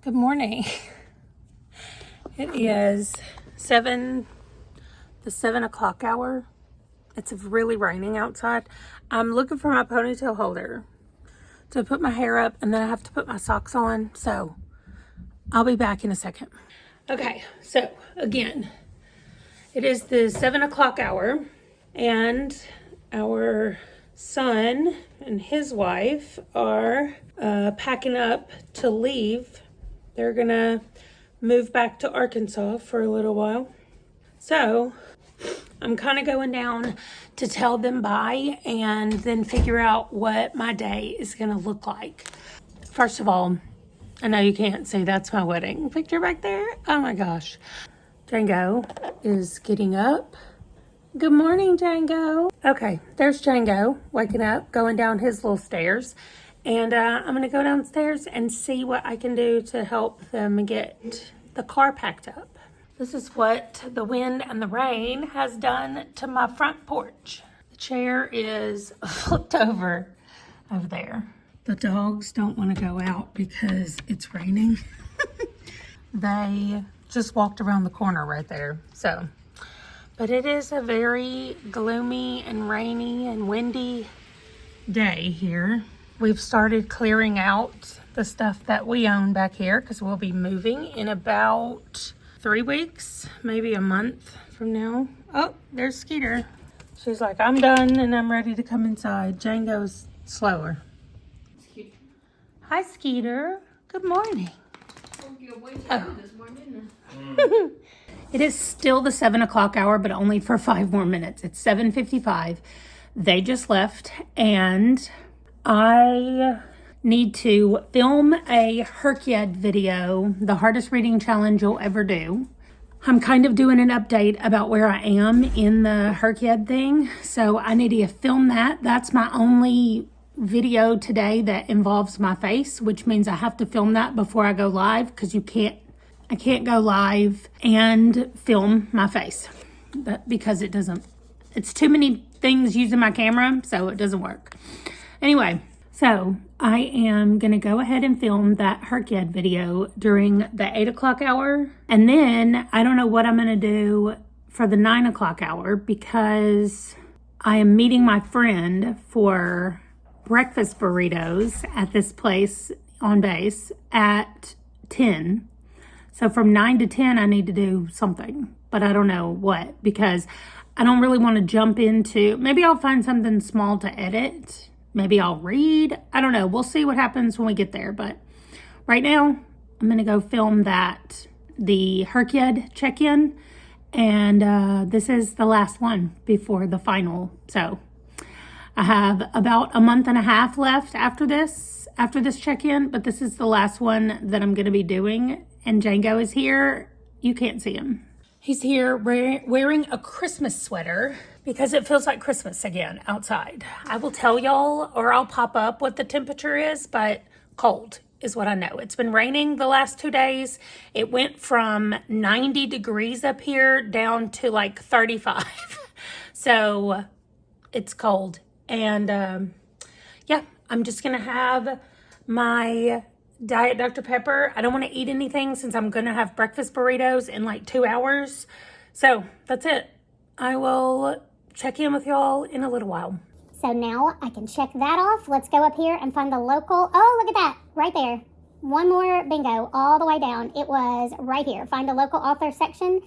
Good morning. It is the 7 o'clock hour. It's really raining outside. I'm looking for my ponytail holder to put my hair up, and then I have to put my socks on. So I'll be back in a second. Okay, so again, it is the 7 o'clock hour, and our son and his wife are packing up to leave. They're gonna move back to Arkansas for a little while. So I'm kind of going down to tell them bye and then figure out what my day is gonna look like. First of all, I know you can't see, that's my wedding picture back there. Oh my gosh. Django is getting up. Good morning, Django. Okay, there's Django waking up, going down his little stairs. And I'm going to go downstairs and see what I can do to help them get the car packed up. This is what the wind and the rain has done to my front porch. The chair is flipped over there. The dogs don't want to go out because it's raining. They just walked around the corner right there. But it is a very gloomy and rainy and windy day here. We've started clearing out the stuff that we own back here because we'll be moving in about 3 weeks, maybe a month from now. Oh, there's Skeeter. She's like, I'm done and I'm ready to come inside. Django's slower. Hi, Skeeter. Good morning. Oh. It is still the 7 o'clock hour, but only for 5 more minutes. It's 7:55. They just left, and I need to film a Herkyed video, the hardest reading challenge you'll ever do. I'm kind of doing an update about where I am in the Herkyed thing, so I need to film that. That's my only video today that involves my face, which means I have to film that before I go live because I can't go live and film my face because it's too many things using my camera, so it doesn't work. Anyway, so I am going to go ahead and film that Herkyed video during the 8 o'clock hour. And then I don't know what I'm going to do for the 9 o'clock hour because I am meeting my friend for breakfast burritos at this place on base at 10. So from 9 to 10, I need to do something, but I don't know what because I don't really want to jump into, maybe I'll find something small to edit. Maybe I'll read. I don't know. We'll see what happens when we get there. But right now, I'm going to go film the Herkyed check-in. And this is the last one before the final. So I have about a month and a half left after this check-in. But this is the last one that I'm going to be doing. And Django is here. You can't see him. He's here wearing a Christmas sweater because it feels like Christmas again outside. I will tell y'all, or I'll pop up what the temperature is, but cold is what I know. It's been raining the last 2 days. It went from 90 degrees up here down to like 35. So it's cold. And yeah, I'm just going to have my Diet Dr. Pepper. I don't want to eat anything since I'm going to have breakfast burritos in like 2 hours. So that's it. I will check in with y'all in a little while. So now I can check that off. Let's go up here and find the local. Oh, look at that. Right there. One more bingo all the way down. It was right here. Find a local author section.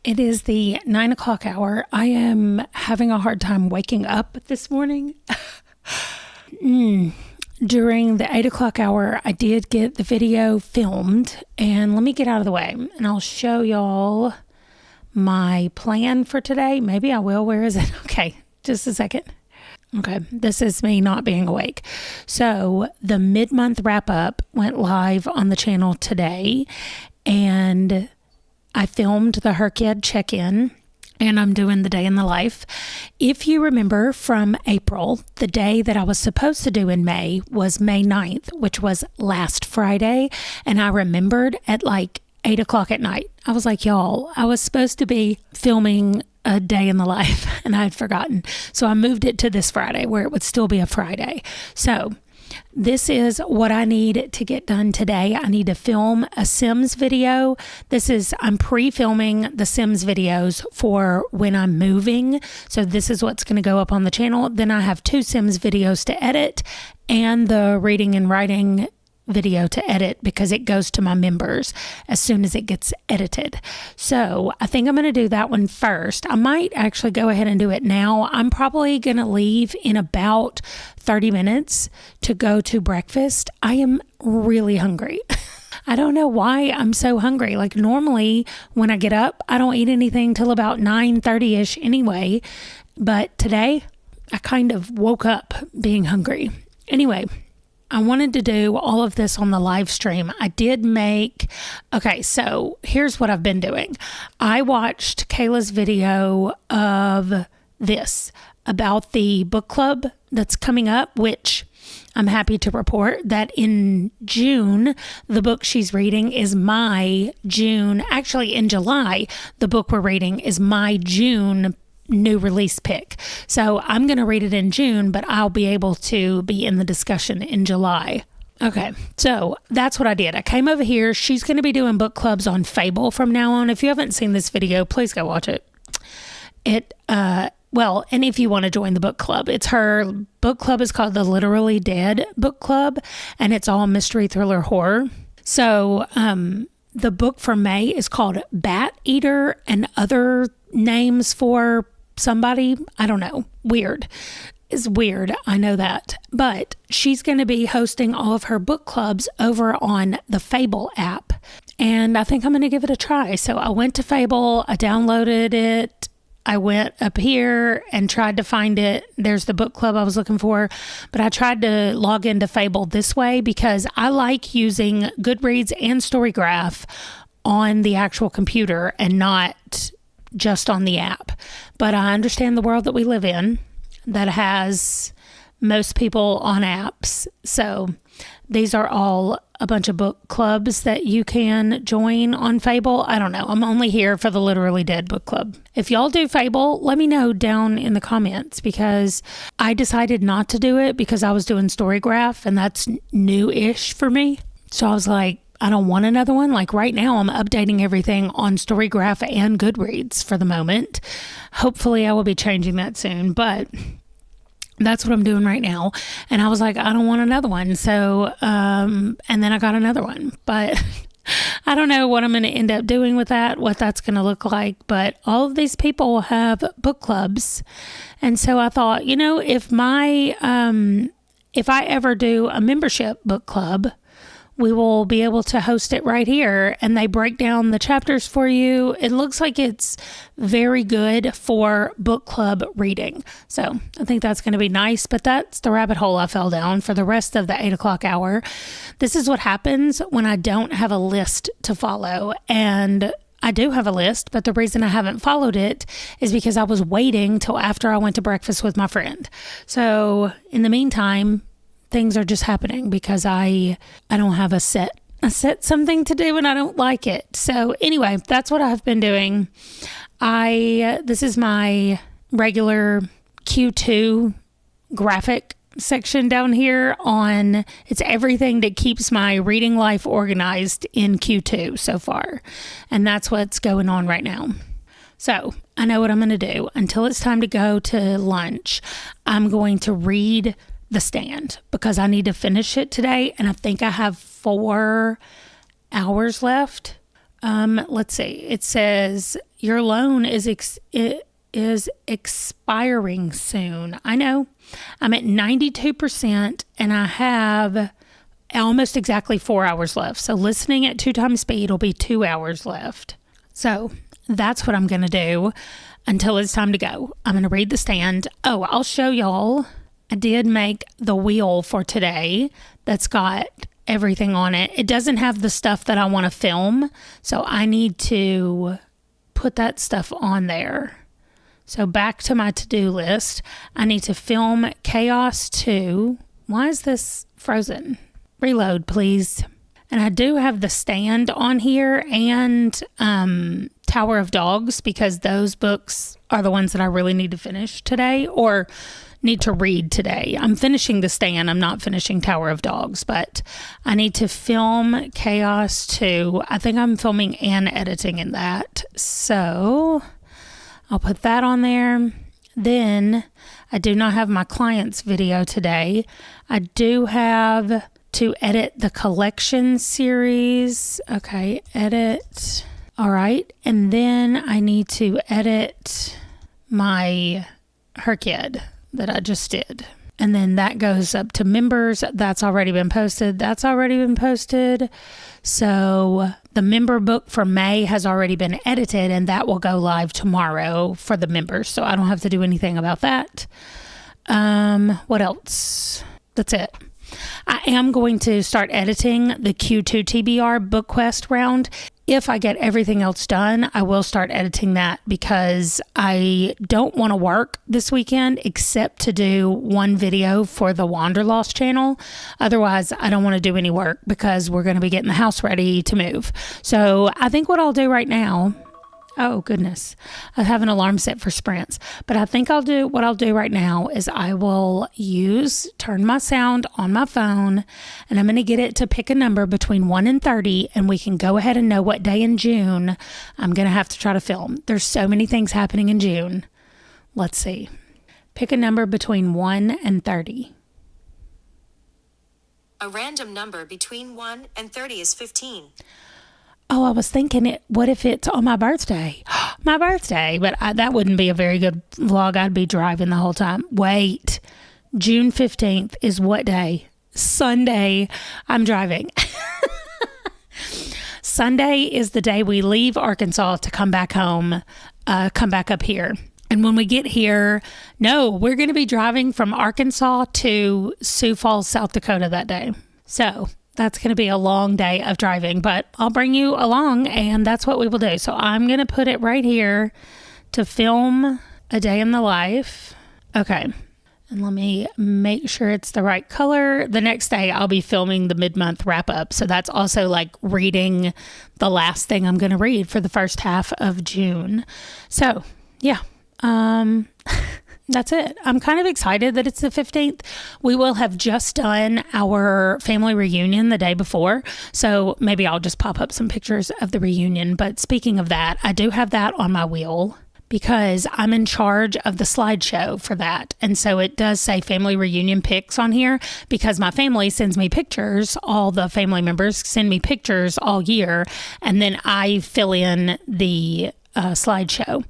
It is the 9 o'clock hour. I am having a hard time waking up this morning. During the 8 o'clock hour, I did get the video filmed, and let me get out of the way, and I'll show y'all my plan for today. Maybe I will. Where is it? Okay, just a second. Okay, this is me not being awake. So the mid-month wrap-up went live on the channel today, and I filmed the Herkyed check-in. And I'm doing the day in the life. If you remember from April, the day that I was supposed to do in May was May 9th, which was last Friday. And I remembered at like 8 o'clock at night. I was like, y'all, I was supposed to be filming a day in the life and I had forgotten. So I moved it to this Friday where it would still be a Friday. So this is what I need to get done today. I need to film a Sims video. I'm pre-filming the Sims videos for when I'm moving. So this is what's going to go up on the channel. Then I have 2 Sims videos to edit and the reading and writing video to edit because it goes to my members as soon as it gets edited. So I think I'm going to do that one first. I might actually go ahead and do it now. I'm probably going to leave in about 30 minutes to go to breakfast. I am really hungry. I don't know why I'm so hungry. Like normally when I get up, I don't eat anything till about 9:30ish anyway. But today I kind of woke up being hungry. Anyway, I wanted to do all of this on the live stream. So here's what I've been doing. I watched Kayla's video of this about the book club that's coming up, which I'm happy to report that in June, the book she's reading is my June. Actually, in July, the book we're reading is my June new release pick. So I'm going to read it in June, but I'll be able to be in the discussion in July. Okay, so that's what I did. I came over here. She's going to be doing book clubs on Fable from now on. If you haven't seen this video, please go watch it. And if you want to join the book club, her book club is called the Literally Dead Book Club, and it's all mystery, thriller, horror. So the book for May is called Bat Eater and Other Names for Somebody. I don't know. Weird. It's weird. I know that. But she's going to be hosting all of her book clubs over on the Fable app. And I think I'm going to give it a try. So I went to Fable. I downloaded it. I went up here and tried to find it. There's the book club I was looking for. But I tried to log into Fable this way because I like using Goodreads and Storygraph on the actual computer and not just on the app. But I understand the world that we live in that has most people on apps. So these are all a bunch of book clubs that you can join on Fable. I don't know. I'm only here for the Literally Dead Book Club. If y'all do Fable, let me know down in the comments because I decided not to do it because I was doing Storygraph and that's new-ish for me. So I was like, I don't want another one. Like right now, I'm updating everything on Storygraph and Goodreads for the moment. Hopefully, I will be changing that soon, but that's what I'm doing right now. And I was like, I don't want another one. So, and then I got another one, but I don't know what I'm going to end up doing with that, what that's going to look like. But all of these people have book clubs. And so I thought, if I ever do a membership book club, we will be able to host it right here and they break down the chapters for you. It looks like it's very good for book club reading. So I think that's going to be nice, but that's the rabbit hole I fell down for the rest of the 8 o'clock hour. This is what happens when I don't have a list to follow. And I do have a list, but the reason I haven't followed it is because I was waiting till after I went to breakfast with my friend. So in the meantime, things are just happening because I don't have a set something to do and I don't like it. So anyway, that's what I've been doing. This is my regular Q2 graphic section down here it's everything that keeps my reading life organized in Q2 so far. And that's what's going on right now. So I know what I'm going to do. Until it's time to go to lunch, I'm going to read The Stand because I need to finish it today. And I think I have 4 hours left. Let's see. It says your loan is expiring soon. I know. I'm at 92% and I have almost exactly 4 hours left. So listening at 2 times speed will be 2 hours left. So that's what I'm going to do until it's time to go. I'm going to read The Stand. Oh, I'll show y'all. I did make the wheel for today that's got everything on it. It doesn't have the stuff that I want to film, so I need to put that stuff on there. So back to my to-do list. I need to film Chaos 2. Why is this frozen? Reload, please. And I do have The Stand on here and Tower of Dogs because those books are the ones that I really need to finish today or need to read today. I'm finishing The Stand. I'm not finishing Tower of Dogs, but I need to film Chaos 2. I think I'm filming and editing in that. So I'll put that on there. Then I do not have my client's video today. I do have to edit the collection series. Okay, edit. All right. And then I need to edit her kid that I just did. And then that goes up to members. That's already been posted. That's already been posted. So the member book for May has already been edited, and that will go live tomorrow for the members. So I don't have to do anything about that. What else? That's it. I am going to start editing the Q2 TBR book quest round. If I get everything else done, I will start editing that because I don't want to work this weekend except to do one video for the Wanderlost channel. Otherwise, I don't want to do any work because we're going to be getting the house ready to move. So I think what I'll do right now... Oh, goodness. I have an alarm set for sprints. But I think what I'll do right now is I will turn my sound on my phone, and I'm going to get it to pick a number between 1 and 30, and we can go ahead and know what day in June I'm going to have to try to film. There's so many things happening in June. Let's see. Pick a number between 1 and 30. A random number between 1 and 30 is 15. Oh, I was thinking, what if it's on my birthday? My birthday, but that wouldn't be a very good vlog. I'd be driving the whole time. Wait, June 15th is what day? Sunday. I'm driving. Sunday is the day we leave Arkansas to come back home, come back up here. And when we get here, we're going to be driving from Arkansas to Sioux Falls, South Dakota that day. So that's going to be a long day of driving, but I'll bring you along, and that's what we will do. So I'm going to put it right here to film a day in the life. Okay. And let me make sure it's the right color. The next day I'll be filming the mid-month wrap-up. So that's also like reading the last thing I'm going to read for the first half of June. So yeah, that's it. I'm kind of excited that it's the 15th. We will have just done our family reunion the day before. So maybe I'll just pop up some pictures of the reunion. But speaking of that, I do have that on my wheel because I'm in charge of the slideshow for that. And so it does say family reunion pics on here because my family sends me pictures. All the family members send me pictures all year. And then I fill in the slideshow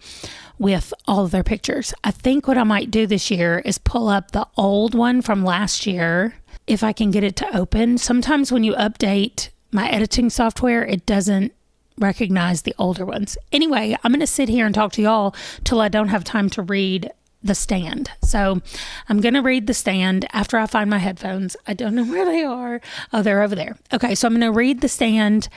with all of their pictures. I think what I might do this year is pull up the old one from last year if I can get it to open. Sometimes when you update my editing software, it doesn't recognize the older ones. Anyway, I'm going to sit here and talk to y'all till I don't have time to read The Stand. So I'm going to read The Stand after I find my headphones. I don't know where they are. Oh, they're over there. Okay, so I'm going to read The Stand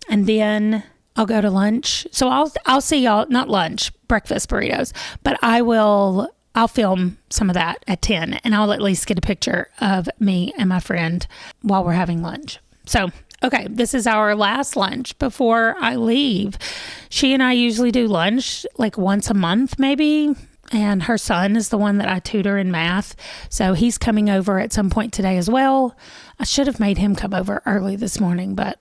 and then I'll go to lunch. So I'll see y'all, not lunch, breakfast burritos, but I'll film some of that at 10 and I'll at least get a picture of me and my friend while we're having lunch. So, okay, this is our last lunch before I leave. She and I usually do lunch like once a month maybe. And her son is the one that I tutor in math. So he's coming over at some point today as well. I should have made him come over early this morning, but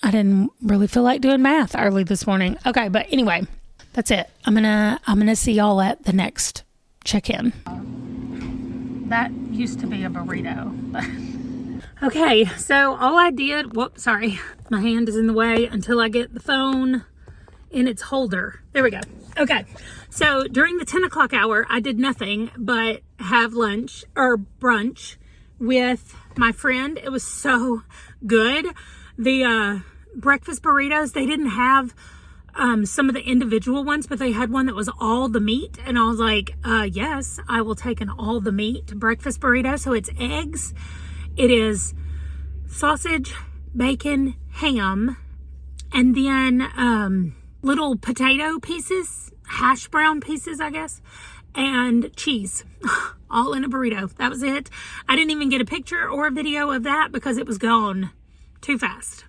I didn't really feel like doing math early this morning. Okay, but anyway, that's it. I'm gonna see y'all at the next check-in. That used to be a burrito. Okay, so all I did, sorry, my hand is in the way until I get the phone in its holder. There we go. Okay, so during the 10 o'clock hour, I did nothing but have lunch or brunch with my friend. It was so good. The breakfast burritos, they didn't have some of the individual ones, but they had one that was all the meat. And I was like, yes, I will take an all the meat breakfast burrito. So it's eggs. It is sausage, bacon, ham, and then little potato pieces, hash brown pieces, I guess, and cheese, all in a burrito. That was it. I didn't even get a picture or a video of that because it was gone too fast.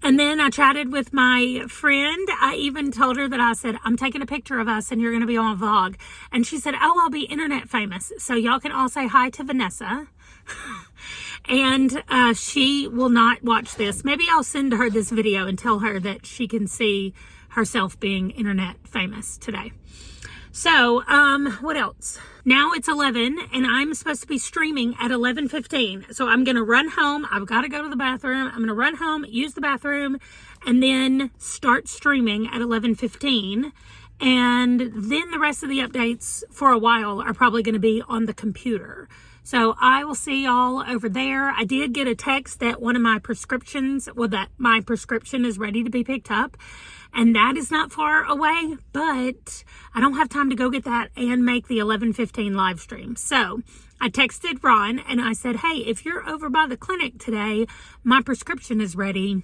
And then I chatted with my friend. I even told her that I said, I'm taking a picture of us and you're going to be on a vlog. And she said, oh, I'll be internet famous. So y'all can all say hi to Vanessa. And she will not watch this. Maybe I'll send her this video and tell her that she can see herself being internet famous today. So, what else? Now it's 11 and I'm supposed to be streaming at 11:15. So I'm going to run home. I've got to go to the bathroom. I'm going to run home, use the bathroom, and then start streaming at 11:15. And then the rest of the updates for a while are probably going to be on the computer. So I will see y'all over there. I did get a text that one of my prescriptions, well, that my prescription is ready to be picked up. And that is not far away, but I don't have time to go get that and make the 11:15 live stream. So I texted Ron and I said, hey, if you're over by the clinic today, my prescription is ready,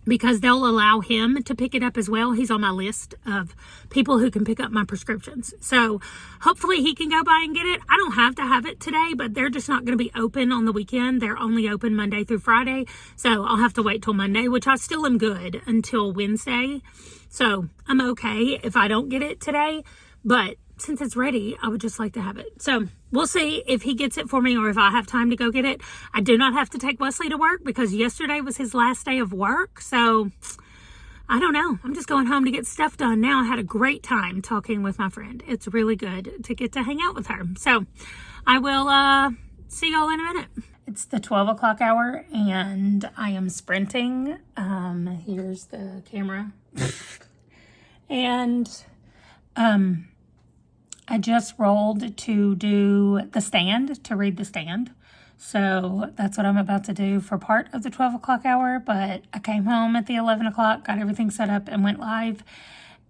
because they'll allow him to pick it up as well. He's on my list of people who can pick up my prescriptions. So hopefully he can go by and get it. I don't have to have it today, but they're just not going to be open on the weekend. They're only open Monday through Friday. So I'll have to wait till Monday, which I still am good until Wednesday. So I'm okay if I don't get it today, but since it's ready, I would just like to have it. So we'll see if he gets it for me or if I have time to go get it. I do not have to take Wesley to work because yesterday was his last day of work. So I don't know. I'm just going home to get stuff done now. I had a great time talking with my friend. It's really good to get to hang out with her. So I will see y'all in a minute. It's the 12 o'clock hour and I am sprinting. Here's the camera. And I just rolled to do the stand, to read the stand. So that's what I'm about to do for part of the 12 o'clock hour. But I came home at the 11 o'clock, got everything set up and went live.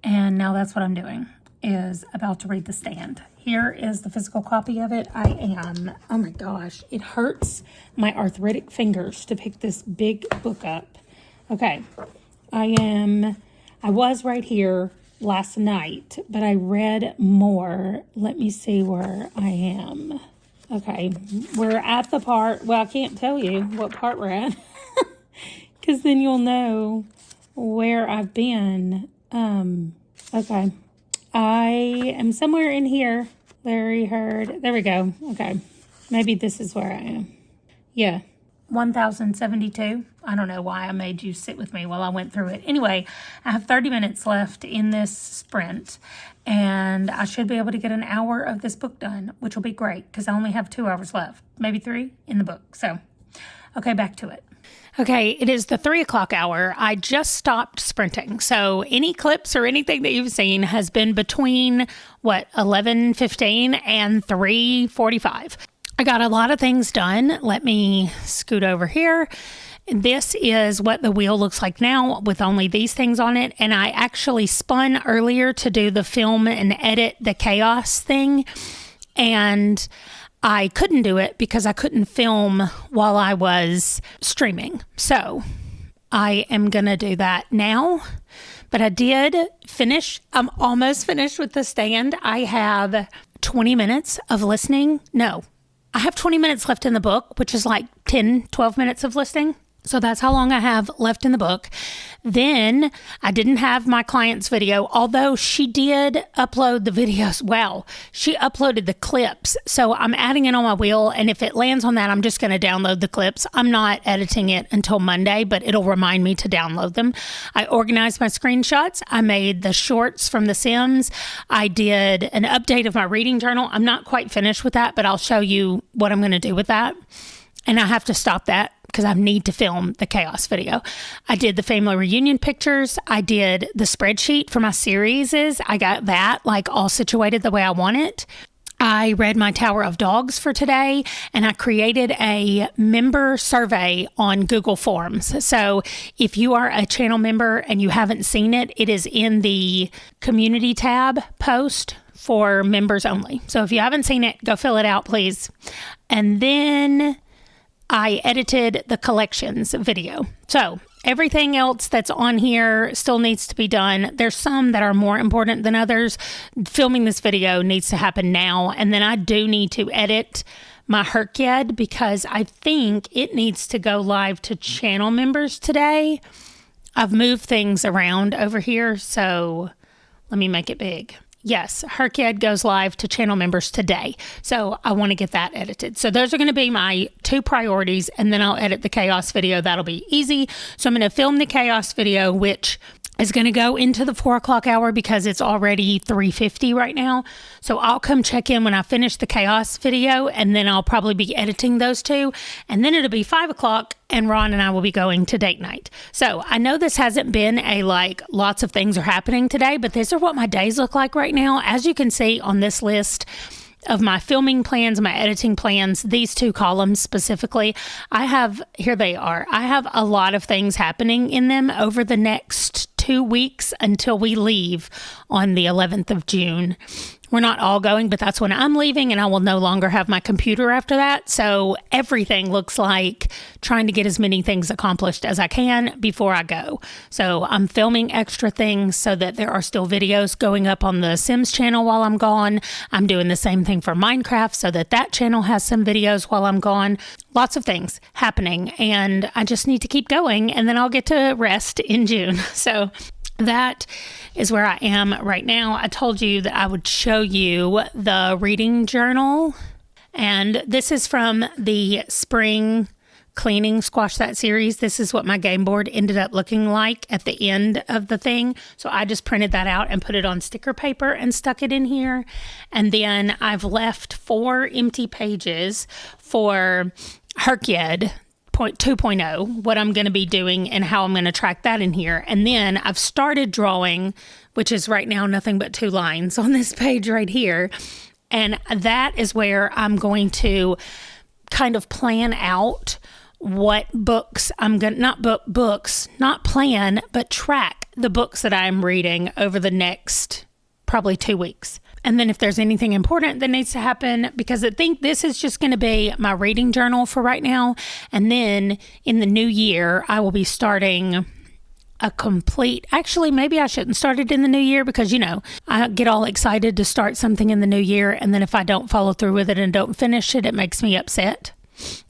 And now that's what I'm doing, is about to read the stand. Here is the physical copy of it. Oh my gosh, it hurts my arthritic fingers to pick this big book up. Okay, I was right here last night, but I read more. Let me see where I am. Okay, we're at the part, well, I can't tell you what part we're at, because then you'll know where I've been. Okay, I am somewhere in here. Larry heard, there we go. Okay, maybe this is where I am. Yeah. 1072. I don't know why I made you sit with me while I went through it. Anyway, I have 30 minutes left in this sprint and I should be able to get an hour of this book done, which will be great because I only have 2 hours left, maybe 3 in the book. So, okay, back to it. Okay, it is the 3 o'clock hour. I just stopped sprinting. So any clips or anything that you've seen has been between 11:15 and 3:45. I got a lot of things done. Let me scoot over here. This is what the wheel looks like now with only these things on it. And I actually spun earlier to do the film and edit the chaos thing. And I couldn't do it because I couldn't film while I was streaming. So I am going to do that now. But I did finish. I'm almost finished with the stand. I have 20 minutes of listening. No. I have 20 minutes left in the book, which is like 10, 12 minutes of listening. So that's how long I have left in the book. Then I didn't have my client's video, although she did upload the videos. Wow, she uploaded the clips. So I'm adding it on my wheel. And if it lands on that, I'm just going to download the clips. I'm not editing it until Monday, but it'll remind me to download them. I organized my screenshots. I made the shorts from The Sims. I did an update of my reading journal. I'm not quite finished with that, but I'll show you what I'm going to do with that. And I have to stop that because I need to film the chaos video. I did the family reunion pictures. I did the spreadsheet for my series. I got that like all situated the way I want it. I read my Tower of Dogs for today, and I created a member survey on Google Forms. So if you are a channel member and you haven't seen it, it is in the community tab post for members only. So if you haven't seen it, go fill it out, please. And then I edited the collections video. So everything else that's on here still needs to be done. There's some that are more important than others. Filming this video needs to happen now. And then I do need to edit my Herkyed because I think it needs to go live to channel members today. I've moved things around over here, so let me make it big. Yes, Her Kid goes live to channel members today. So I want to get that edited. So those are going to be my 2 priorities, and then I'll edit the chaos video. That'll be easy. So I'm going to film the chaos video, which is going to go into the 4 o'clock hour because it's already 3:50 right now. So I'll come check in when I finish the chaos video, and then I'll probably be editing those 2. And then it'll be 5 o'clock and Ron and I will be going to date night. So I know this hasn't been a lots of things are happening today, but these are what my days look like right now. As you can see on this list of my filming plans, my editing plans, these 2 columns specifically, here they are. I have a lot of things happening in them over the next 2 weeks until we leave on the 11th of June. We're not all going, but that's when I'm leaving, and I will no longer have my computer after that. So everything looks like trying to get as many things accomplished as I can before I go. So I'm filming extra things so that there are still videos going up on the Sims channel while I'm gone. I'm doing the same thing for Minecraft so that that channel has some videos while I'm gone. Lots of things happening, and I just need to keep going, and then I'll get to rest in June. So that is where I am right now. I told you that I would show you the reading journal, and this is from the spring cleaning Squash That series. This is what my game board ended up looking like at the end of the thing. So I just printed that out and put it on sticker paper and stuck it in here. And then I've left 4 empty pages for Her Kid 2.0, what I'm going to be doing and how I'm going to track that in here. And then I've started drawing, which is right now nothing but 2 lines on this page right here. And that is where I'm going to kind of plan out what books I'm going to, not plan, but track the books that I'm reading over the next probably 2 weeks. And then if there's anything important that needs to happen, because I think this is just going to be my reading journal for right now. And then in the new year, I will be starting actually, maybe I shouldn't start it in the new year because, I get all excited to start something in the new year. And then if I don't follow through with it and don't finish it, it makes me upset.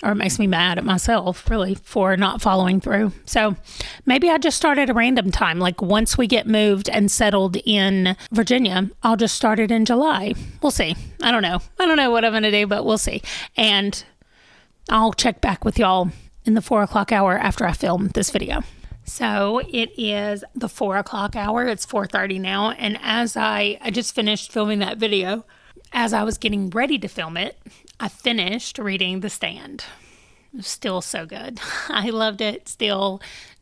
Or it makes me mad at myself, really, for not following through. So maybe I just start at a random time. Like once we get moved and settled in Virginia, I'll just start it in July. We'll see. I don't know. I don't know what I'm going to do, but we'll see. And I'll check back with y'all in the 4 o'clock hour after I film this video. So it is the 4 o'clock hour. It's 4:30 now. And as I just finished filming that video, as I was getting ready to film it, I finished reading The Stand. It was still so good. I loved it still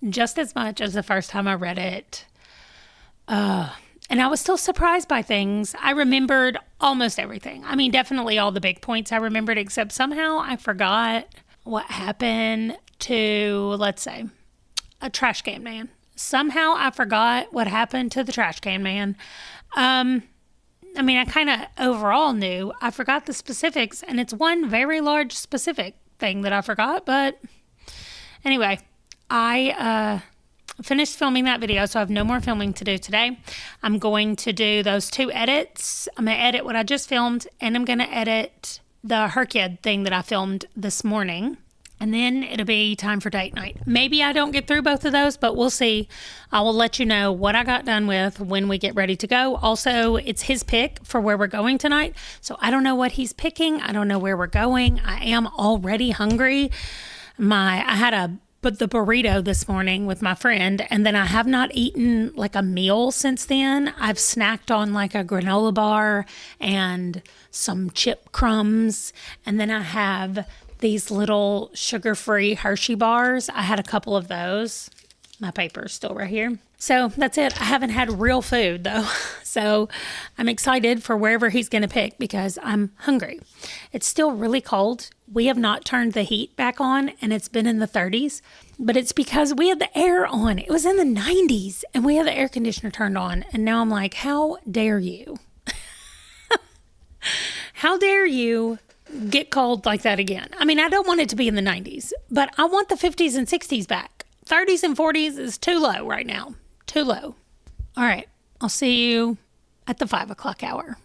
just as much as the first time I read it. And I was still surprised by things. I remembered almost everything. I mean, definitely all the big points I remembered, except somehow I forgot what happened to, let's say, a trash can man. Somehow I forgot what happened to the trash can man. I mean, I kind of overall knew. I forgot the specifics, and it's one very large specific thing that I forgot. But anyway, I finished filming that video, so I have no more filming to do today. I'm going to do those 2 edits. I'm going to edit what I just filmed, and I'm going to edit the Her Kid thing that I filmed this morning. And then it'll be time for date night. Maybe I don't get through both of those, but we'll see. I will let you know what I got done with when we get ready to go. Also, it's his pick for where we're going tonight. So I don't know what he's picking. I don't know where we're going. I am already hungry. I had the burrito this morning with my friend, and then I have not eaten like a meal since then. I've snacked on like a granola bar and some chip crumbs, and then I have these little sugar-free Hershey bars. I had a couple of those. My paper's still right here. So that's it. I haven't had real food though. So I'm excited for wherever he's going to pick because I'm hungry. It's still really cold. We have not turned the heat back on and it's been in the 30s, but it's because we had the air on. It was in the 90s and we had the air conditioner turned on. And now I'm like, how dare you? How dare you get cold like that again? I mean, I don't want it to be in the 90s, but I want the 50s and 60s back. 30s and 40s is too low right now. Too low. All right. I'll see you at the 5 o'clock hour.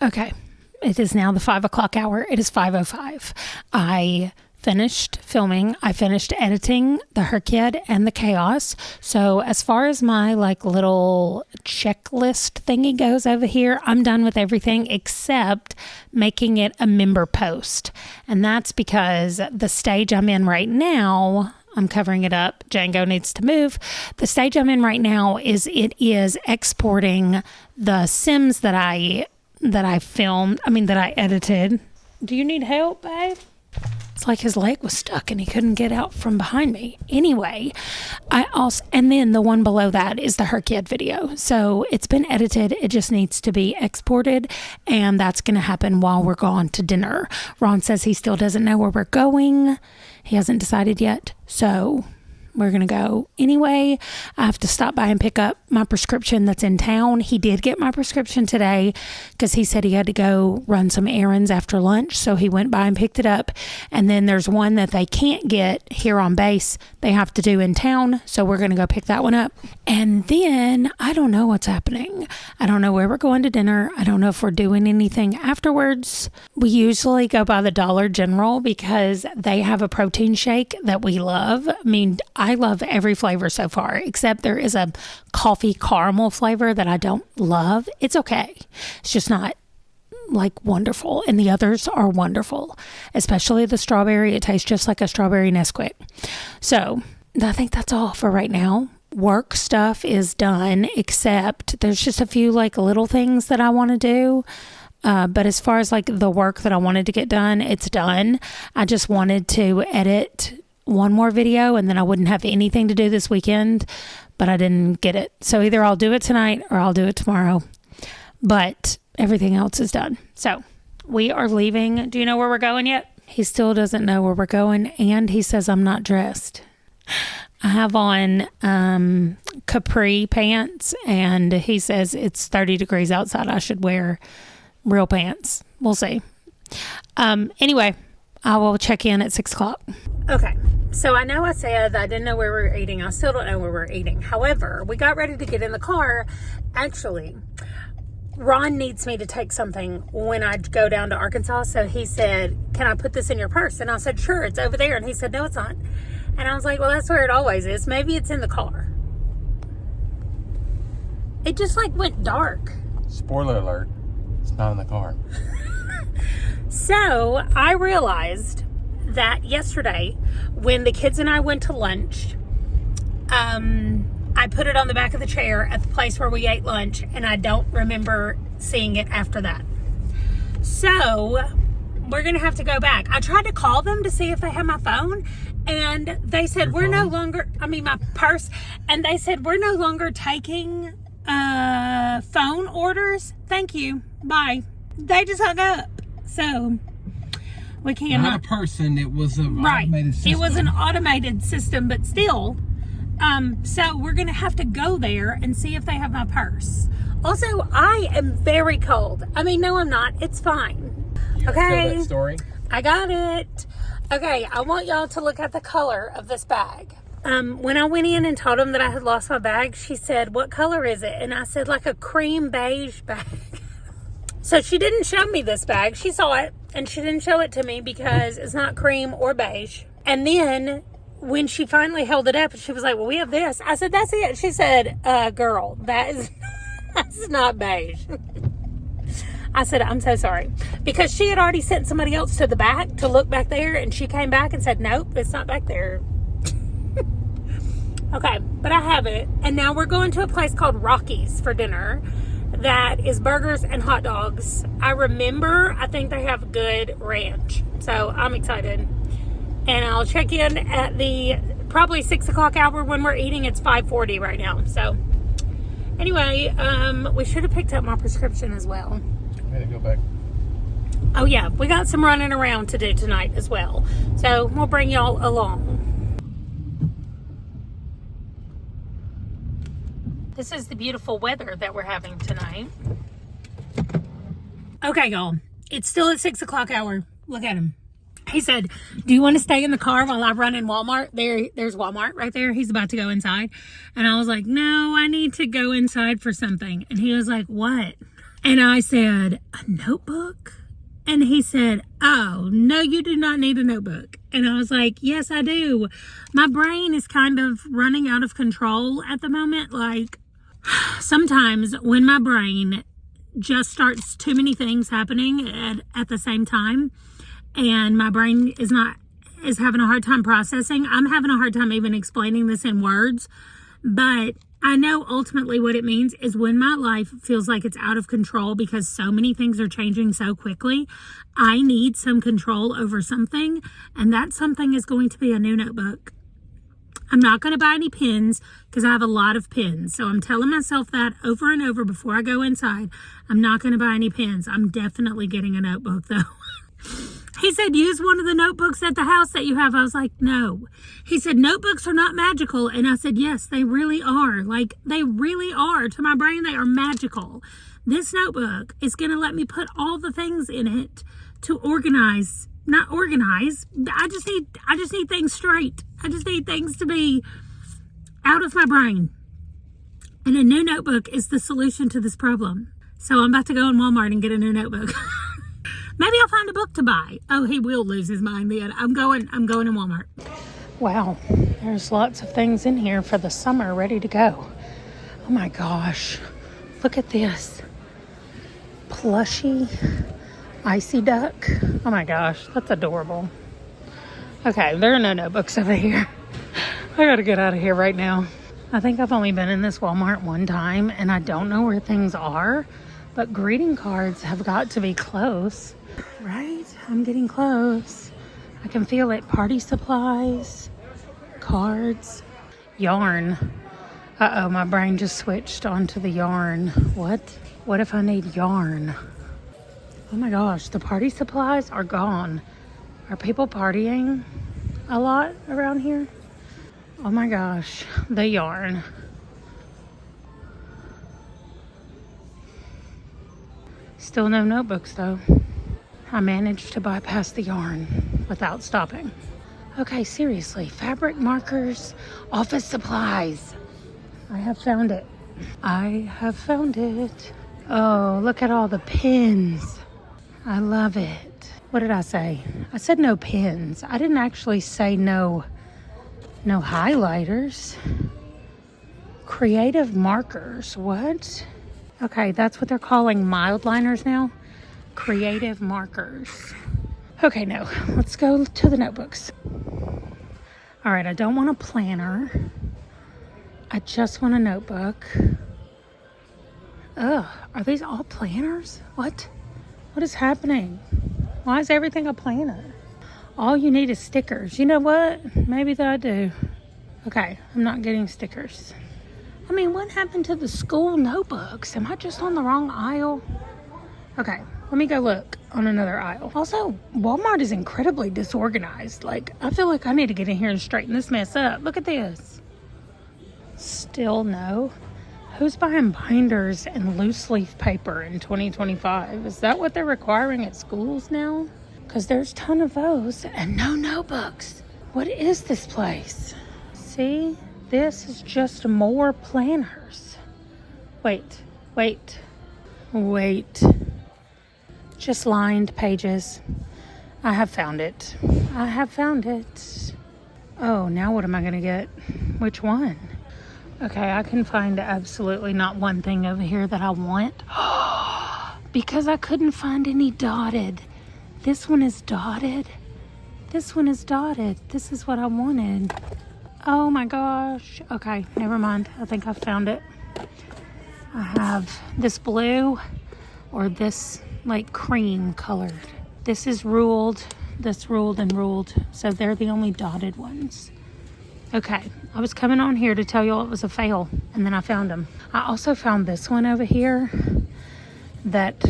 Okay. It is now the 5 o'clock hour. It is 5:05. I finished filming. I finished editing the Her Kid and the Chaos. So as far as my like little checklist thingy goes over here, I'm done with everything except making it a member post. And that's because the stage I'm in right now, I'm covering it up. Django needs to move. The stage I'm in right now is it is exporting the Sims that I edited. Do you need help, babe? It's like his leg was stuck and he couldn't get out from behind me. Anyway, and then the one below that is the Her Kid video. So it's been edited. It just needs to be exported, and that's going to happen while we're gone to dinner. Ron says he still doesn't know where we're going. He hasn't decided yet. So we're going to go anyway. I have to stop by and pick up my prescription that's in town. He did get my prescription today because he said he had to go run some errands after lunch. So he went by and picked it up. And then there's one that they can't get here on base. They have to do in town. So we're going to go pick that one up. And then I don't know what's happening. I don't know where we're going to dinner. I don't know if we're doing anything afterwards. We usually go by the Dollar General because they have a protein shake that we love. I mean, I love every flavor so far, except there is a coffee caramel flavor that I don't love. It's okay. It's just not like wonderful. And the others are wonderful, especially the strawberry. It tastes just like a strawberry Nesquik. So I think that's all for right now. Work stuff is done, except there's just a few like little things that I want to do. But as far as like the work that I wanted to get done, it's done. I just wanted to edit one more video and then I wouldn't have anything to do this weekend, but I didn't get it. So either I'll do it tonight or I'll do it tomorrow, but everything else is done. So we are leaving. Do you know where we're going yet? He still doesn't know where we're going, and he says I'm not dressed. I have on capri pants, and he says it's 30 degrees outside. I should wear real pants. We'll see. Anyway, I will check in at 6 o'clock. Okay, so I know I said I didn't know where we were eating. I still don't know where we're eating. However, we got ready to get in the car. Actually, Ron needs me to take something when I go down to Arkansas. So he said, can I put this in your purse? And I said, sure, it's over there. And he said, no, it's not. And I was like, well, that's where it always is. Maybe it's in the car. It just like went dark. Spoiler alert, it's not in the car. So I realized that yesterday when the kids and I went to lunch, I put it on the back of the chair at the place where we ate lunch, and I don't remember seeing it after that. So we're going to have to go back. I tried to call them to see if they had my phone, and they said, my purse, and they said, we're no longer taking phone orders. Thank you. Bye. They just hung up. So we can't. Not a person. It was an automated system. It was an automated system, but still. So we're going to have to go there and see if they have my purse. Also, I am very cold. I mean, no, I'm not. It's fine. You okay. Tell that story? I got it. Okay. I want y'all to look at the color of this bag. When I went in and told them that I had lost my bag, she said, what color is it? And I said, like a cream beige bag. So she didn't show me this bag. She saw it and she didn't show it to me because it's not cream or beige. And then when she finally held it up, she was like, well, we have this. I said, that's it. She said, girl, that's not beige. I said, I'm so sorry. Because she had already sent somebody else to the back to look back there, and she came back and said, nope, it's not back there. Okay, but I have it. And now we're going to a place called Rocky's for dinner. That is burgers and hot dogs. I think they have good ranch. So I'm excited. And I'll check in at the probably 6 o'clock hour when we're eating. It's 5:40 right now. So anyway, we should have picked up my prescription as well. I had to go back. Oh yeah, we got some running around to do tonight as well. So we'll bring y'all along. This is the beautiful weather that we're having tonight. Okay, y'all. It's still at 6 o'clock hour. Look at him. He said, do you want to stay in the car while I run in Walmart? There's Walmart right there. He's about to go inside. And I was like, no, I need to go inside for something. And he was like, what? And I said, a notebook And he said, oh, no, you do not need a notebook. And I was like, yes, I do. My brain is kind of running out of control at the moment. Like, sometimes when my brain just starts too many things happening at the same time, and my brain is having a hard time processing. I'm having a hard time even explaining this in words, but I know ultimately what it means is when my life feels like it's out of control because so many things are changing so quickly, I need some control over something, and that something is going to be a new notebook. I'm not going to buy any pens because I have a lot of pens. So I'm telling myself that over and over before I go inside. I'm not going to buy any pens. I'm definitely getting a notebook though. He said, use one of the notebooks at the house that you have. I was like, no. He said, notebooks are not magical. And I said, yes, they really are. Like, they really are. To my brain, they are magical. This notebook is going to let me put all the things in it to organize. Not organize. I just need things straight. I just need things to be out of my brain. And a new notebook is the solution to this problem. So I'm about to go in Walmart and get a new notebook. Maybe I'll find a book to buy. Oh, he will lose his mind then. I'm going in Walmart. Wow, there's lots of things in here for the summer ready to go. Oh my gosh, look at this. Plushy icy duck. Oh my gosh, that's adorable. Okay, there are no notebooks over here. I gotta get out of here right now. I think I've only been in this Walmart one time and I don't know where things are, but greeting cards have got to be close. Right? I'm getting close. I can feel it. Party supplies, cards, yarn. Uh-oh, my brain just switched onto the yarn. What? What if I need yarn? Oh my gosh, the party supplies are gone. Are people partying a lot around here? Oh my gosh, the yarn. Still no notebooks though. I managed to bypass the yarn without stopping. Okay, seriously, fabric markers, office supplies. I have found it. I have found it. Oh, look at all the pins. I love it. What did I say? I said no pins. I didn't actually say no highlighters. Creative markers, what? Okay, that's what they're calling mild liners now. Creative markers. Okay, no, let's go to the notebooks. All right, I don't want a planner. I just want a notebook. Ugh, are these all planners? What? What is happening? Why is everything a planner? All you need is stickers. You know what? Maybe that I do. Okay, I'm not getting stickers. I mean, what happened to the school notebooks? Am I just on the wrong aisle? Okay, let me go look on another aisle. Also, Walmart is incredibly disorganized. Like, I feel like I need to get in here and straighten this mess up. Look at this. Still no. Who's buying binders and loose leaf paper in 2025? Is that what they're requiring at schools now? Because there's a ton of those and no notebooks. What is this place? See? This is just more planners. Wait. Just lined pages. I have found it. Oh, now what am I going to get? Which one? Okay, I can find absolutely not one thing over here that I want. Because I couldn't find any dotted. This one is dotted. This is what I wanted. Oh my gosh. Okay, never mind. I think I found it. I have this blue or this like cream colored. This is ruled, this ruled and ruled. So they're the only dotted ones. Okay, I was coming on here to tell you all it was a fail and then I found them. I also found this one over here that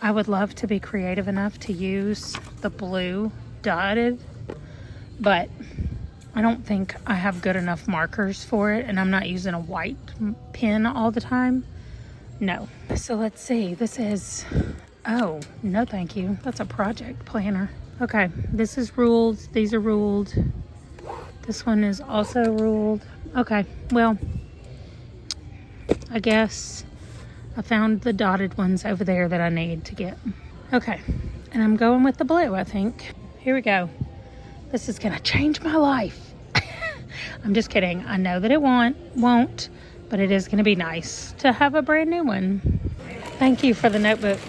I would love to be creative enough to use the blue dotted, but I don't think I have good enough markers for it, and I'm not using a white pen all the time. No. So let's see. This is, oh, no thank you. That's a project planner. Okay, this is ruled. These are ruled. This one is also ruled. Okay, well, I guess I found the dotted ones over there that I need to get. Okay, And I'm going with the blue, I think. Here we go. This is going to change my life. I'm just kidding. I know that it won't, but it is going to be nice to have a brand new one. Thank you for the notebook.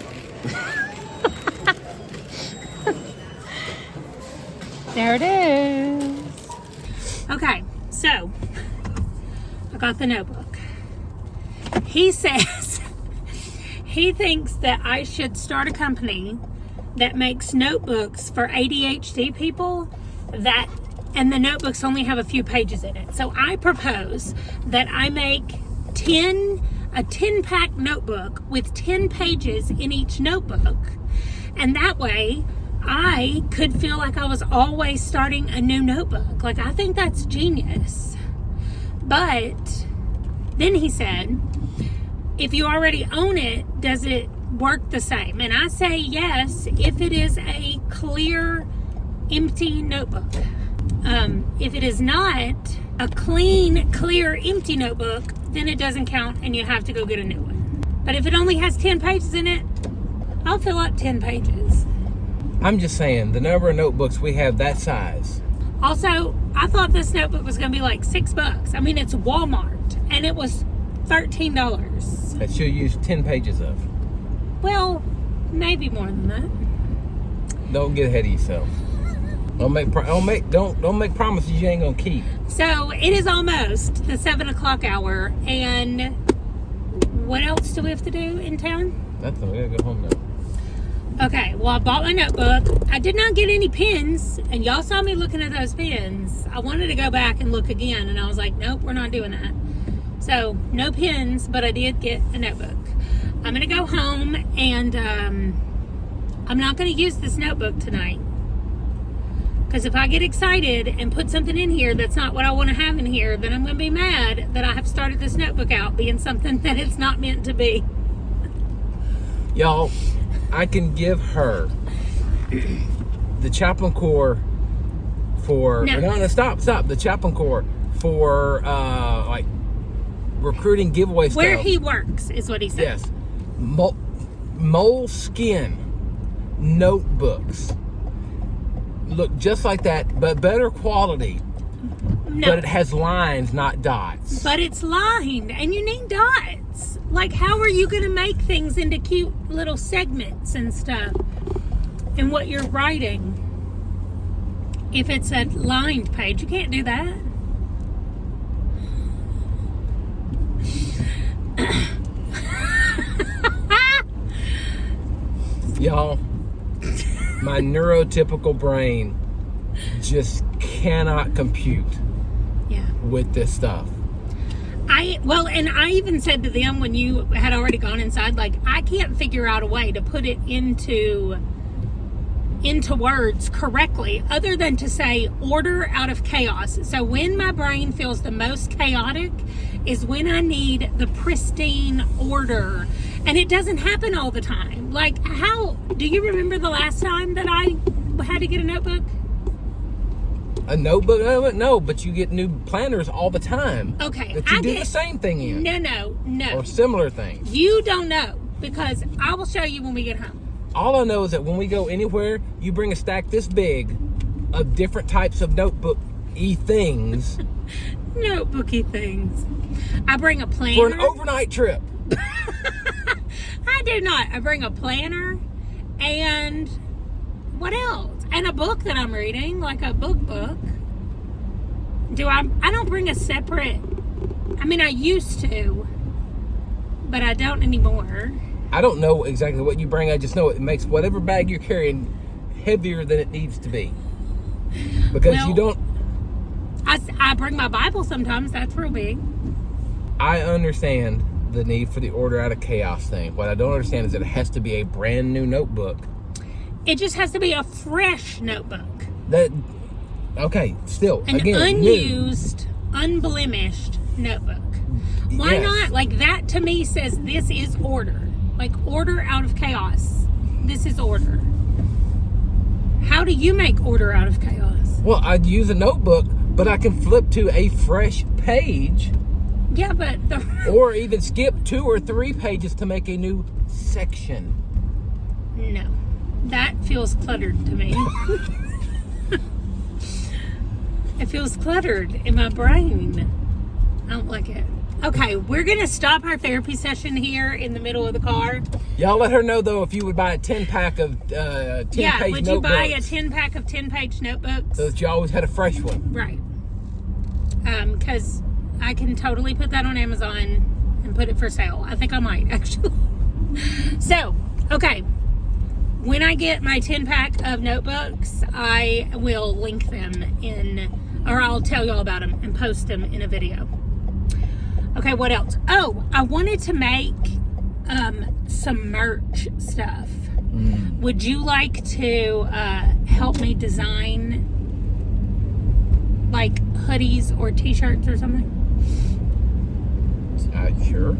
There it is. Okay, so I got the notebook. He says he thinks that I should start a company that makes notebooks for ADHD people and the notebooks only have a few pages in it. So I propose that I make a 10-pack notebook with 10 pages in each notebook. And that way I could feel like I was always starting a new notebook. Like, I think that's genius. But then he said, if you already own it, does it work the same? And I say yes, if it is a clear, empty notebook. If it is not a clean, clear, empty notebook, then it doesn't count and you have to go get a new one. But if it only has 10 pages in it, I'll fill up 10 pages. I'm just saying, the number of notebooks we have that size. Also, I thought this notebook was going to be like $6. I mean, it's Walmart, and it was $13. That you'll use 10 pages of. Well, maybe more than that. Don't get ahead of yourself. Don't make promises you ain't gonna keep. So it is almost the 7 o'clock hour, and what else do we have to do in town? Nothing. We gotta go home now. Okay, well, I bought my notebook. I did not get any pens, and y'all saw me looking at those pens. I wanted to go back and look again, and I was like, nope, we're not doing that. So, no pens, but I did get a notebook. I'm going to go home, and I'm not going to use this notebook tonight. Because if I get excited and put something in here that's not what I want to have in here, then I'm going to be mad that I have started this notebook out being something that it's not meant to be. Y'all, I can give her the Chaplain Corps for... No, stop. The Chaplain Corps for, like, recruiting giveaway stuff. Where he works is what he said. Yes. Moleskin notebooks. Look just like that, but better quality. No. But it has lines, not dots. But it's lined, and you need dots. Like, how are you going to make things into cute little segments and stuff in what you're writing if it's a lined page? You can't do that. Y'all, my neurotypical brain just cannot compute with this stuff. And I even said to them when you had already gone inside, like, I can't figure out a way to put it into words correctly other than to say order out of chaos. So when my brain feels the most chaotic is when I need the pristine order. And it doesn't happen all the time. Like, how do you remember the last time that I had to get a notebook? A notebook? No, but you get new planners all the time. Okay. That you do the same thing in. No. Or similar things. You don't know, because I will show you when we get home. All I know is that when we go anywhere, you bring a stack this big of different types of notebook-y things. Notebooky things. I bring a planner. For an overnight trip. I do not. I bring a planner and what else? And a book that I'm reading, like a book. I don't bring a separate, I mean, I used to, but I don't anymore. I don't know exactly what you bring. I just know it makes whatever bag you're carrying heavier than it needs to be. Because you don't... I bring my Bible sometimes. That's real big. I understand the need for the order out of chaos thing. What I don't understand is that it has to be a brand new notebook. It just has to be a fresh notebook. Okay, still, an unused, unblemished notebook. Why not? Like, that to me says this is order. Like, order out of chaos. This is order. How do you make order out of chaos? Well, I'd use a notebook, but I can flip to a fresh page. Yeah, but or even skip 2 or 3 pages to make a new section. No. That feels cluttered to me. It feels cluttered in my brain. I don't like it. Okay, we're going to stop our therapy session here in the middle of the car. Y'all let her know, though, if you would buy a 10-pack of 10-page notebooks. Would you buy a 10-pack of 10-page notebooks? So that you always had a fresh one. Right. Because I can totally put that on Amazon and put it for sale. I think I might, actually. So, okay. When I get my 10-pack of notebooks, I will link them or I'll tell y'all about them and post them in a video. Okay, what else? Oh, I wanted to make some merch stuff. Would you like to help me design like hoodies or t-shirts or something? Sure.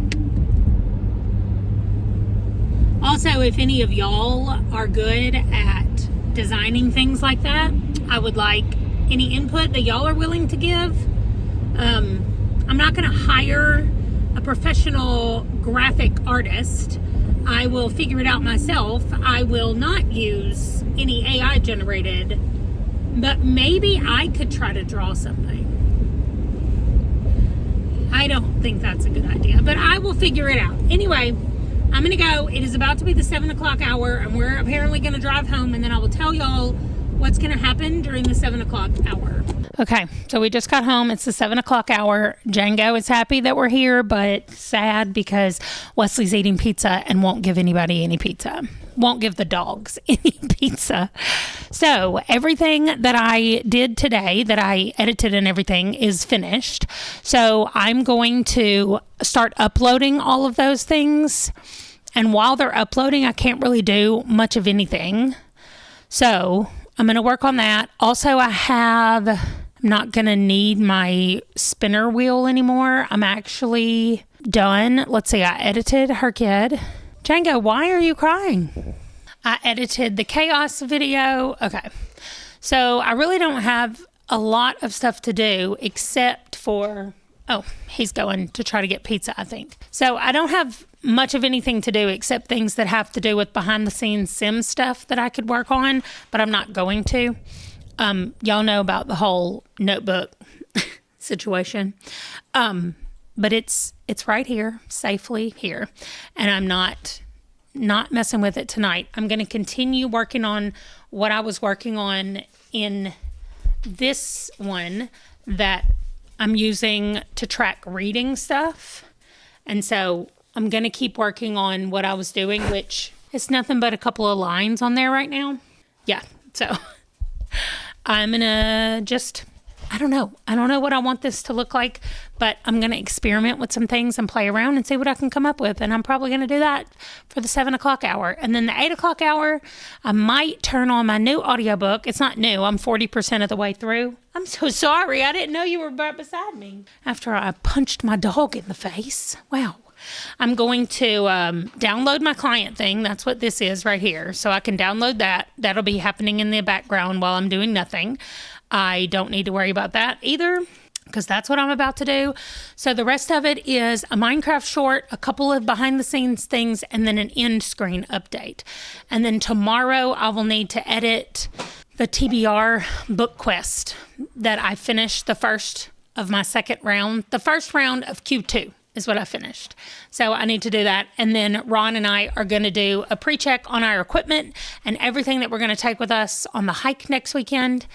Also, if any of y'all are good at designing things like that, I would like any input that y'all are willing to give. I'm not going to hire a professional graphic artist. I will figure it out myself. I will not use any AI generated, but maybe I could try to draw something. I don't think that's a good idea, but I will figure it out. Anyway, I'm going to go. It is about to be the 7 o'clock hour, and we're apparently going to drive home, and then I will tell y'all what's going to happen during the 7 o'clock hour. Okay, so we just got home. It's the 7 o'clock hour. Django is happy that we're here, but sad because Wesley's eating pizza and won't give anybody any pizza. Won't give the dogs any pizza. So everything that I did today, that I edited and everything, is finished. So I'm going to start uploading all of those things. And while they're uploading, I can't really do much of anything. So I'm going to work on that. Also, I'm not going to need my spinner wheel anymore. I'm actually done. Let's see, I edited her kid. Django, why are you crying? I edited the chaos video. Okay. So I really don't have a lot of stuff to do except for, he's going to try to get pizza, I think. So I don't have much of anything to do except things that have to do with behind the scenes sim stuff that I could work on, but I'm not going to. Y'all know about the whole notebook situation. But it's right here, safely here. And I'm not messing with it tonight. I'm going to continue working on what I was working on in this one that I'm using to track reading stuff. And so I'm going to keep working on what I was doing, which is nothing but a couple of lines on there right now. Yeah, so I'm going to just, I don't know what I want this to look like, but I'm going to experiment with some things and play around and see what I can come up with. And I'm probably going to do that for the 7 o'clock hour. And then the 8 o'clock hour, I might turn on my new audiobook. It's not new. I'm 40% of the way through. I'm so sorry. I didn't know you were right beside me. After I punched my dog in the face. Wow. I'm going to download my client thing. That's what this is right here. So I can download that. That'll be happening in the background while I'm doing nothing. I don't need to worry about that either because that's what I'm about to do. So the rest of it is a Minecraft short, a couple of behind the scenes things, and then an end screen update. And then tomorrow I will need to edit the TBR book quest that I finished the first of my second round. The first round of Q2 is what I finished. So I need to do that. And then Ron and I are going to do a pre-check on our equipment and everything that we're going to take with us on the hike next weekend.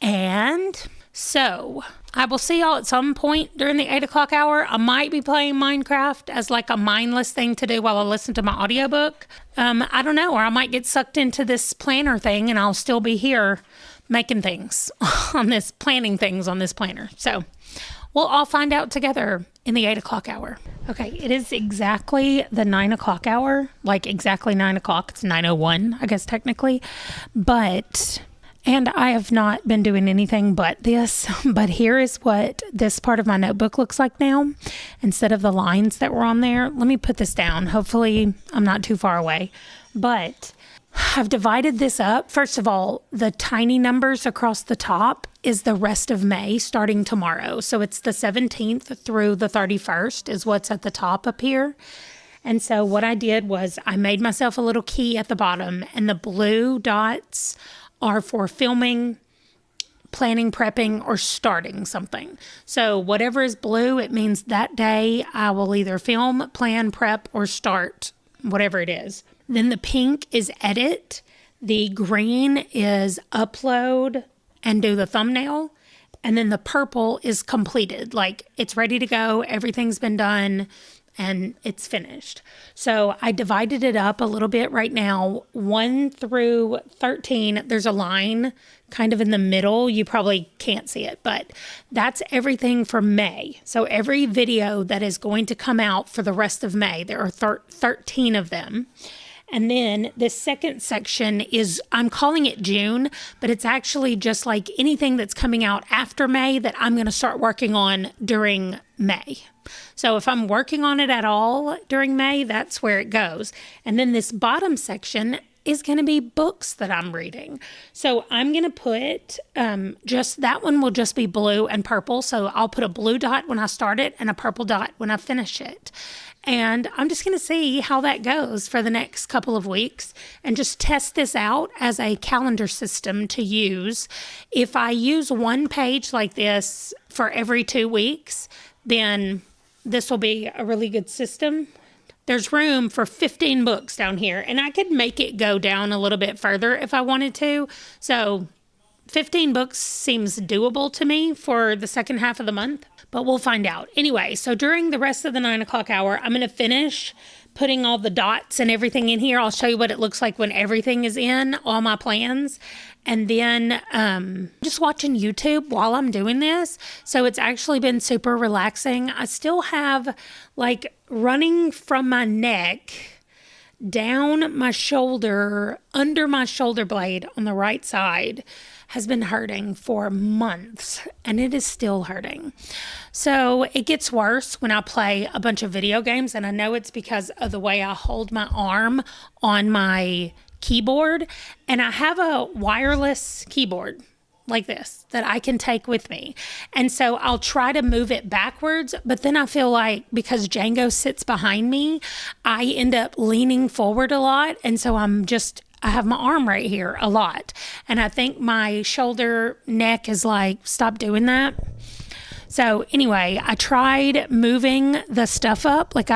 And so I will see y'all at some point during the 8 o'clock hour. I might be playing Minecraft as like a mindless thing to do while I listen to my audiobook. I don't know, or I might get sucked into this planner thing and I'll still be here making things on this, planning things on this planner. So we'll all find out together in the 8 o'clock hour. Okay, it is exactly the 9 o'clock hour, like exactly 9 o'clock. It's 9:01, I guess, technically. And I have not been doing anything but this. But here is what this part of my notebook looks like now. Instead of the lines that were on there, let me put this down. Hopefully, I'm not too far away. But I've divided this up. First of all, the tiny numbers across the top is the rest of May starting tomorrow. So it's the 17th through the 31st is what's at the top up here. And so what I did was I made myself a little key at the bottom, and the blue dots are for filming, planning, prepping, or starting something. So whatever is blue, it means that day I will either film, plan, prep, or start whatever it is. Then the pink is edit. The green is upload and do the thumbnail. And then the purple is completed. Like it's ready to go. Everything's been done and it's finished. So I divided it up a little bit right now. 1 through 13, there's a line kind of in the middle. You probably can't see it, but that's everything for May. So every video that is going to come out for the rest of May, there are 13 of them. And then this second section is, I'm calling it June, but it's actually just like anything that's coming out after May that I'm going to start working on during May. So if I'm working on it at all during May, that's where it goes. And then this bottom section is going to be books that I'm reading. So I'm going to put just that one will just be blue and purple. So I'll put a blue dot when I start it and a purple dot when I finish it. And I'm just going to see how that goes for the next couple of weeks and just test this out as a calendar system to use. If I use one page like this for every 2 weeks, then this will be a really good system. There's room for 15 books down here, and I could make it go down a little bit further if I wanted to. So 15 books seems doable to me for the second half of the month, but we'll find out. Anyway, so during the rest of the 9 o'clock hour, I'm going to finish putting all the dots and everything in here. I'll show you what it looks like when everything is in, all my plans. And then just watching YouTube while I'm doing this. So it's actually been super relaxing. I still have like running from my neck down my shoulder, under my shoulder blade on the right side has been hurting for months, and it is still hurting. So it gets worse when I play a bunch of video games, and I know it's because of the way I hold my arm on my keyboard, and I have a wireless keyboard like this that I can take with me. And so I'll try to move it backwards, but then I feel like because Django sits behind me, I end up leaning forward a lot. And so I have my arm right here a lot. And I think my shoulder neck is like, stop doing that. So anyway, I tried moving the stuff up. Like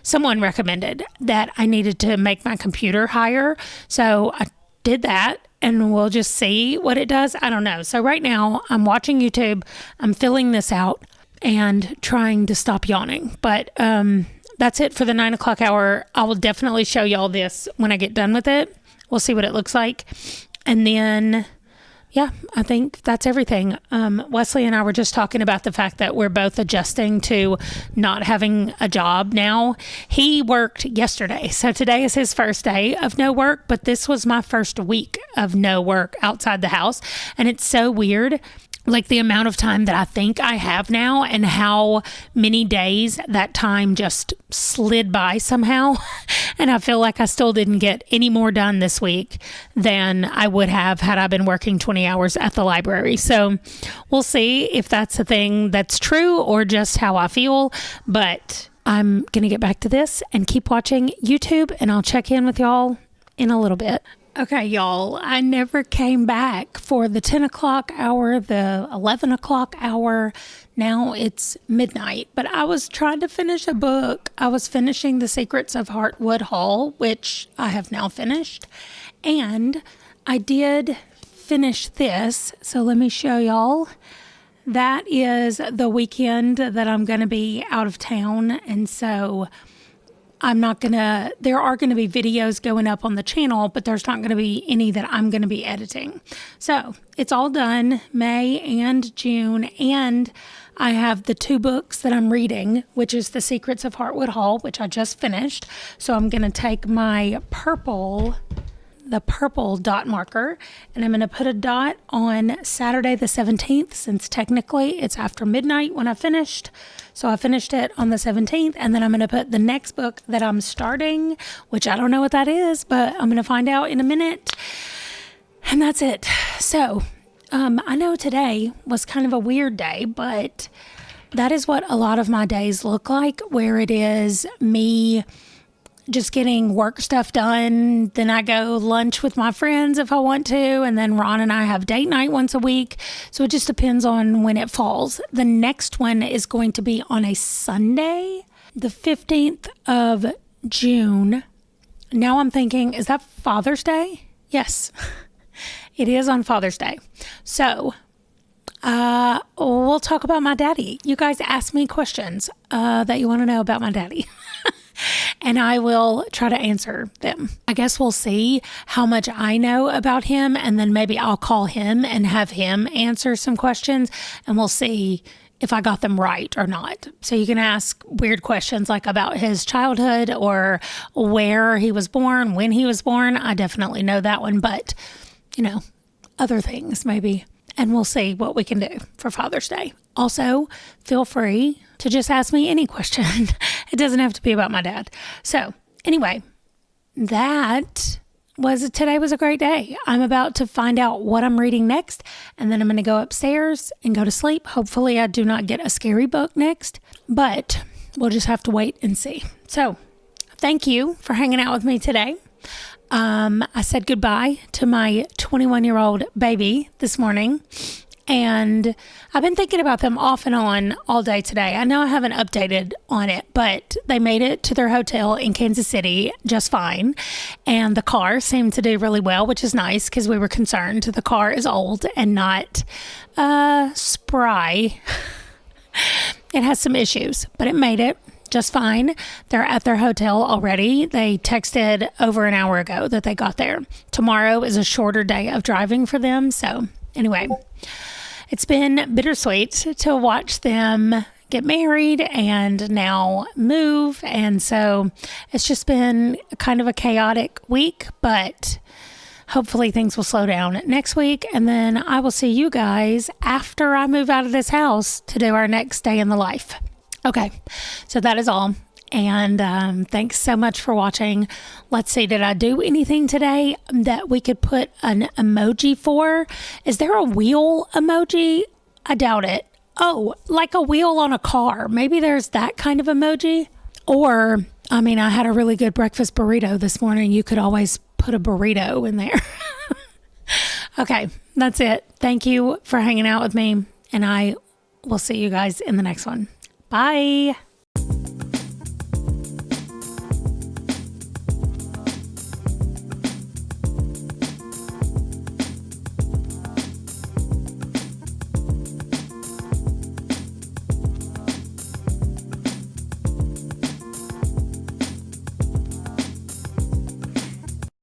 someone recommended that I needed to make my computer higher. So I did that. And we'll just see what it does. I don't know. So right now I'm watching YouTube. I'm filling this out and trying to stop yawning. But that's it for the 9 o'clock hour. I will definitely show y'all this when I get done with it. We'll see what it looks like. And then, yeah, I think that's everything. Wesley and I were just talking about the fact that we're both adjusting to not having a job now. He worked yesterday, so today is his first day of no work, but this was my first week of no work outside the house. And it's so weird, like the amount of time that I think I have now and how many days that time just slid by somehow. And I feel like I still didn't get any more done this week than I would have had I been working 20 hours at the library. So we'll see if that's a thing that's true or just how I feel. But I'm going to get back to this and keep watching YouTube, and I'll check in with y'all in a little bit. Okay, y'all, I never came back for the 10 o'clock hour, the 11 o'clock hour. Now it's midnight, but I was trying to finish a book. I was finishing The Secrets of Heartwood Hall, which I have now finished. And I did finish this. So let me show y'all. That is the weekend that I'm going to be out of town. And so there are going to be videos going up on the channel, but there's not going to be any that I'm going to be editing. So it's all done, May and June, and I have the 2 books that I'm reading, which is The Secrets of Heartwood Hall, which I just finished. So I'm going to take my purple dot marker, and I'm going to put a dot on Saturday the 17th, since technically it's after midnight when I finished. So I finished it on the 17th, and then I'm going to put the next book that I'm starting, which I don't know what that is, but I'm going to find out in a minute. And that's it. So I know today was kind of a weird day, but that is what a lot of my days look like, where it is me just getting work stuff done. Then I go lunch with my friends if I want to. And then Ron and I have date night once a week. So it just depends on when it falls. The next one is going to be on a Sunday, the 15th of June. Now I'm thinking, is that Father's Day? Yes, it is on Father's Day. So we'll talk about my daddy. You guys ask me questions that you want to know about my daddy. And I will try to answer them. I guess we'll see how much I know about him, and then maybe I'll call him and have him answer some questions, and we'll see if I got them right or not. So you can ask weird questions like about his childhood or where he was born, when he was born. I definitely know that one, but other things maybe. And we'll see what we can do for Father's Day. Also, feel free to just ask me any question. It doesn't have to be about my dad. So anyway, today was a great day. I'm about to find out what I'm reading next, and then I'm going to go upstairs and go to sleep. Hopefully I do not get a scary book next, but we'll just have to wait and see. So thank you for hanging out with me today. I said goodbye to my 21-year-old baby this morning, and I've been thinking about them off and on all day today. I know I haven't updated on it, but they made it to their hotel in Kansas City just fine, and the car seemed to do really well, which is nice because we were concerned. The car is old and not spry. It has some issues, but it made it just fine. They're at their hotel already. They texted over an hour ago that they got there. Tomorrow is a shorter day of driving for them. So anyway, it's been bittersweet to watch them get married and now move. And so it's just been kind of a chaotic week, but hopefully things will slow down next week. And then I will see you guys after I move out of this house to do our next day in the life. Okay, so that is all. And thanks so much for watching. Let's see, did I do anything today that we could put an emoji for? Is there a wheel emoji? I doubt it. Oh, like a wheel on a car. Maybe there's that kind of emoji. Or, I had a really good breakfast burrito this morning. You could always put a burrito in there. Okay, that's it. Thank you for hanging out with me. And I will see you guys in the next one. Bye.